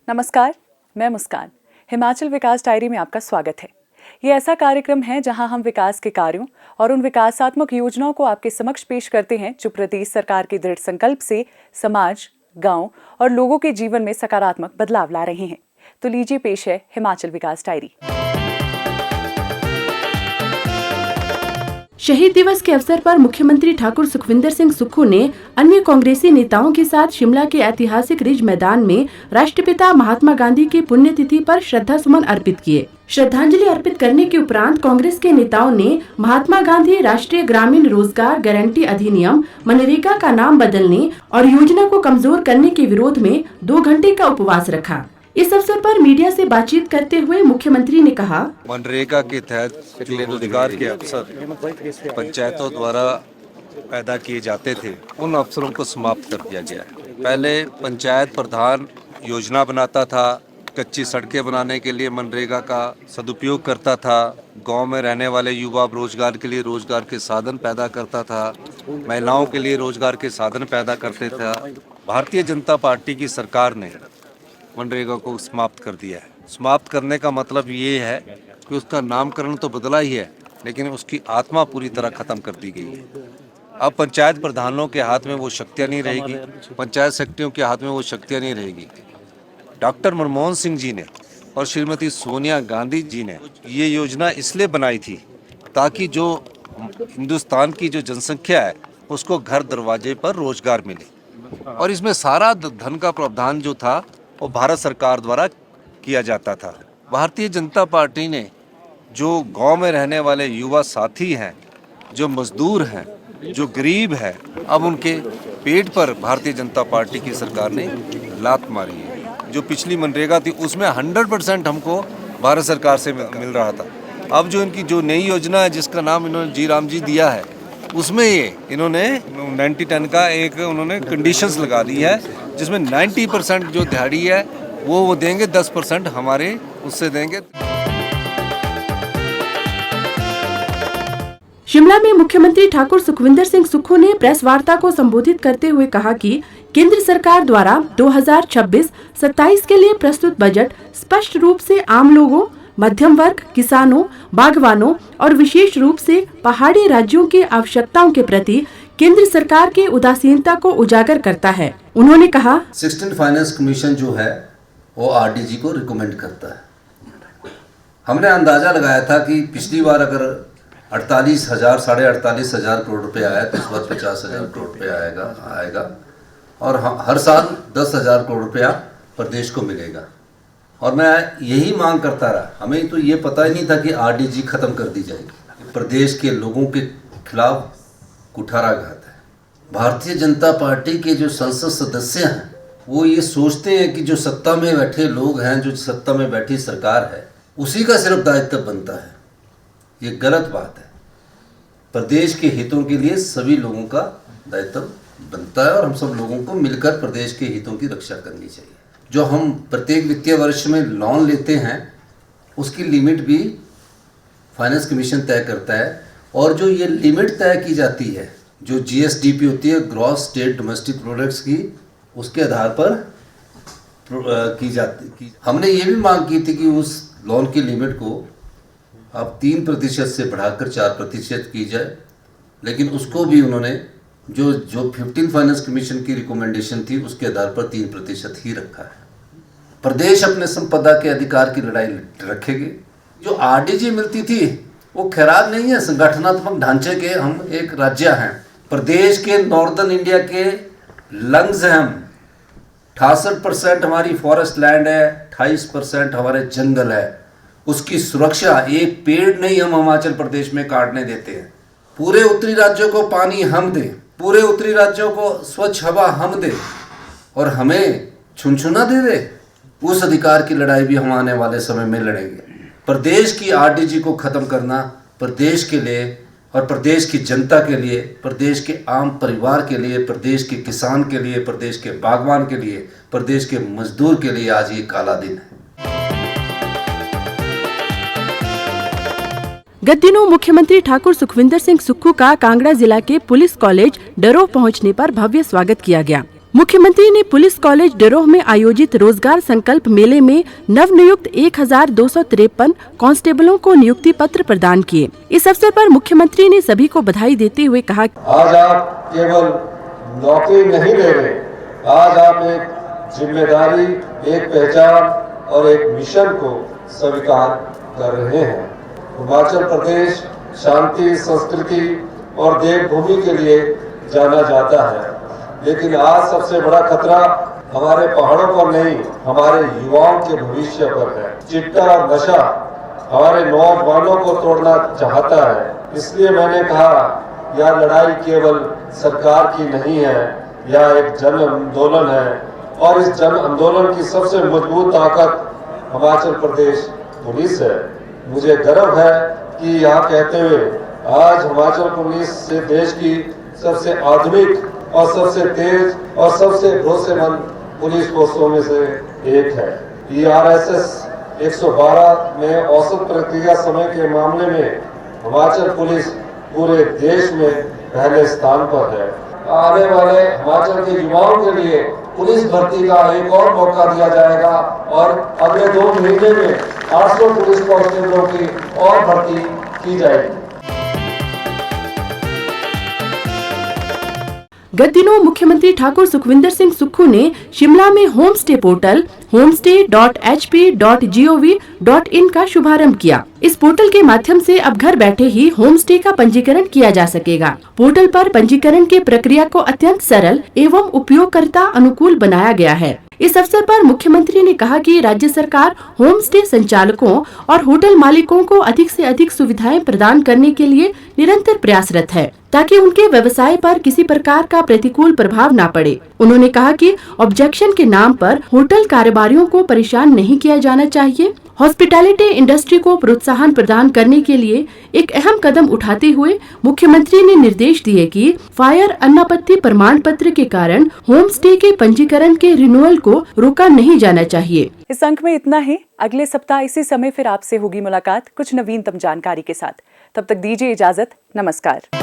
नमस्कार, मैं मुस्कान। हिमाचल विकास डायरी में आपका स्वागत है। ये ऐसा कार्यक्रम है जहां हम विकास के कार्यों और उन विकासात्मक योजनाओं को आपके समक्ष पेश करते हैं जो प्रदेश सरकार के दृढ़ संकल्प से समाज, गांव और लोगों के जीवन में सकारात्मक बदलाव ला रहे हैं। तो लीजिए पेश है हिमाचल विकास डायरी। शहीद दिवस के अवसर पर मुख्यमंत्री ठाकुर सुखविंदर सिंह सुक्खू ने अन्य कांग्रेसी नेताओं के साथ शिमला के ऐतिहासिक रिज मैदान में राष्ट्रपिता महात्मा गांधी की पुण्यतिथि पर श्रद्धा सुमन अर्पित किए। श्रद्धांजलि अर्पित करने के उपरांत कांग्रेस के नेताओं ने महात्मा गांधी राष्ट्रीय ग्रामीण रोजगार गारंटी अधिनियम मनरेगा का नाम बदलने और योजना को कमजोर करने के विरोध में 2 घंटे का उपवास रखा। इस अवसर पर मीडिया से बातचीत करते हुए मुख्यमंत्री ने कहा, मनरेगा के तहत जो रोजगार के अवसर पंचायतों द्वारा पैदा किए जाते थे, उन अवसरों को समाप्त कर दिया गया है। पहले पंचायत प्रधान योजना बनाता था, कच्ची सड़कें बनाने के लिए मनरेगा का सदुपयोग करता था, गांव में रहने वाले युवा रोजगार के लिए रोजगार के साधन पैदा करता था, महिलाओं के लिए रोजगार के साधन पैदा करते थे। भारतीय जनता पार्टी की सरकार ने मनरेगा को समाप्त कर दिया है। समाप्त करने का मतलब ये है कि उसका नामकरण तो बदला ही है, लेकिन उसकी आत्मा पूरी तरह खत्म कर दी गई है। अब पंचायत प्रधानों के हाथ में वो शक्तियाँ नहीं रहेगी, पंचायत सेक्रेटरियों के हाथ में वो शक्तियाँ नहीं रहेगी। डॉक्टर मनमोहन सिंह जी ने और श्रीमती सोनिया गांधी जी ने ये योजना इसलिए बनाई थी ताकि जो हिंदुस्तान की जो जनसंख्या है उसको घर दरवाजे पर रोजगार मिले, और इसमें सारा धन का प्रावधान जो था वो भारत सरकार द्वारा किया जाता था। भारतीय जनता पार्टी ने जो गांव में रहने वाले युवा साथी हैं, जो मजदूर हैं, जो गरीब हैं, अब उनके पेट पर भारतीय जनता पार्टी की सरकार ने लात मारी है। जो पिछली मनरेगा थी उसमें 100% हमको भारत सरकार से मिल रहा था। अब जो इनकी जो नई योजना है जिसका नाम इन्होंने जी राम जी दिया है, उसमें ये इन्होंने 90-10 का एक उन्होंने कंडीशंस लगा दी है, जिसमें 90% जो दिहाड़ी है वो देंगे, 10% हमारे उससे देंगे। शिमला में मुख्यमंत्री ठाकुर सुखविंदर सिंह सुक्खू ने प्रेस वार्ता को संबोधित करते हुए कहा कि केंद्र सरकार द्वारा 2026-27 के लिए प्रस्तुत बजट स्पष्ट रूप से आम लोगों, मध्यम वर्ग, किसानों, बागवानों और विशेष रूप से पहाड़ी राज्यों की आवश्यकताओं के प्रति केंद्र सरकार की उदासीनता को उजागर करता है। उन्होंने कहा, 16 फाइनेंस कमीशन जो है वो आरडीजी को रिकमेंड करता है। हमने अंदाजा लगाया था कि पिछली बार अगर 48,000 साढ़े 48,000 करोड़ रुपए आया तो इस बार 50,000 करोड़ रुपए आएगा और हर साल 10,000 करोड़ रुपया प्रदेश को मिलेगा। और मैं यही मांग करता रहा। हमें तो ये पता ही नहीं था कि आरडीजी खत्म कर दी जाएगी। प्रदेश के लोगों के खिलाफ कुठाराघात है। भारतीय जनता पार्टी के जो संसद सदस्य हैं वो ये सोचते हैं कि जो सत्ता में बैठे लोग हैं, जो सत्ता में बैठी सरकार है, उसी का सिर्फ दायित्व बनता है। ये गलत बात है। प्रदेश के हितों के लिए सभी लोगों का दायित्व बनता है और हम सब लोगों को मिलकर प्रदेश के हितों की रक्षा करनी चाहिए। जो हम प्रत्येक वित्तीय वर्ष में लोन लेते हैं उसकी लिमिट भी फाइनेंस कमीशन तय करता है, और जो ये लिमिट तय की जाती है, जो जीएसडीपी होती है, ग्रॉस स्टेट डोमेस्टिक प्रोडक्ट्स की, उसके आधार पर की जाती। हमने ये भी मांग की थी कि उस लोन की लिमिट को अब 3% से बढ़ाकर 4% की जाए, लेकिन उसको भी उन्होंने जो 15 फाइनेंस कमीशन की रिकमेंडेशन थी उसके आधार पर 3% ही रखा है। प्रदेश अपने संपदा के अधिकार की लड़ाई रखेगी। जो आरडीजी मिलती थी वो खैरात नहीं है, संगठनात्मक ढांचे के हम एक राज्य हैं। प्रदेश के नॉर्दर्न इंडिया के लंग्स हैं हम। 68% हमारी फॉरेस्ट लैंड है, 28% हमारे जंगल है। उसकी सुरक्षा एक पेड़ नहीं हम हिमाचल प्रदेश में काटने देते हैं। पूरे उत्तरी राज्यों को पानी हम दें, पूरे उत्तरी राज्यों को स्वच्छ हवा हम दें और हमें छुनछुना दे दे, उस अधिकार की लड़ाई भी हम आने वाले समय में लड़ेंगे। प्रदेश की आरडीजी को खत्म करना प्रदेश के लिए और प्रदेश की जनता के लिए, प्रदेश के आम परिवार के लिए, प्रदेश के किसान के लिए, प्रदेश के बागवान के लिए, प्रदेश के मजदूर के लिए आज ये काला दिन है। गत दिनों मुख्यमंत्री ठाकुर सुखविंदर सिंह सुक्खू का कांगड़ा जिला के पुलिस कॉलेज डरोह पहुंचने पर भव्य स्वागत किया गया। मुख्यमंत्री ने पुलिस कॉलेज डरोह में आयोजित रोजगार संकल्प मेले में नवनियुक्त 1253 कांस्टेबलों को नियुक्ति पत्र प्रदान किए। इस अवसर पर मुख्यमंत्री ने सभी को बधाई देते हुए कहा, आज आप केवल नौकरी नहीं ले रहे, आज आप एक जिम्मेदारी, एक पहचान और एक मिशन को स्वीकार कर रहे हैं। हिमाचल प्रदेश शांति, संस्कृति और देवभूमि के लिए जाना जाता है, लेकिन आज सबसे बड़ा खतरा हमारे पहाड़ों पर नहीं, हमारे युवाओं के भविष्य पर है। चिट्टा और नशा हमारे नौजवानों को तोड़ना चाहता है। इसलिए मैंने कहा, यह लड़ाई केवल सरकार की नहीं है, यह एक जन आंदोलन है और इस जन आंदोलन की सबसे मजबूत ताकत हिमाचल प्रदेश पुलिस है। मुझे गर्व है कि यह कहते हुए आज हिमाचल पुलिस से देश की सबसे आधुनिक और सबसे तेज और सबसे भरोसेमंद पुलिस फोर्सों में से एक है। ERSS 112 में औसत प्रक्रिया समय के मामले में हिमाचल पुलिस पूरे देश में पहले स्थान पर है। आने वाले हिमाचल के युवाओं के लिए पुलिस भर्ती का एक और मौका दिया जाएगा और अगले 2 महीने में 800 पुलिस कांस्टेबलों की और भर्ती की जाएगी। गत दिनों मुख्यमंत्री ठाकुर सुखविंदर सिंह सुक्खू ने शिमला में होम स्टे पोर्टल homestay.hp.gov.in का शुभारंभ किया। इस पोर्टल के माध्यम से अब घर बैठे ही होम स्टे का पंजीकरण किया जा सकेगा। पोर्टल पर पंजीकरण की प्रक्रिया को अत्यंत सरल एवं उपयोगकर्ता अनुकूल बनाया गया है। इस अवसर पर मुख्यमंत्री ने कहा कि राज्य सरकार होम स्टे संचालकों और होटल मालिकों को अधिक से अधिक सुविधाएं प्रदान करने के लिए निरंतर प्रयासरत है, ताकि उनके व्यवसाय पर किसी प्रकार का प्रतिकूल प्रभाव न पड़े। उन्होंने कहा कि ऑब्जेक्शन के नाम पर होटल कारोबारियों को परेशान नहीं किया जाना चाहिए। हॉस्पिटैलिटी इंडस्ट्री को प्रोत्साहन प्रदान करने के लिए एक अहम कदम उठाते हुए मुख्यमंत्री ने निर्देश दिए कि फायर अनापत्ति प्रमाण पत्र के कारण होम स्टे के पंजीकरण के रिन्यूअल को रोका नहीं जाना चाहिए। इस अंक में इतना ही। अगले सप्ताह इसी समय फिर आपसे होगी मुलाकात कुछ नवीनतम जानकारी के साथ। तब तक दीजिए इजाजत। नमस्कार।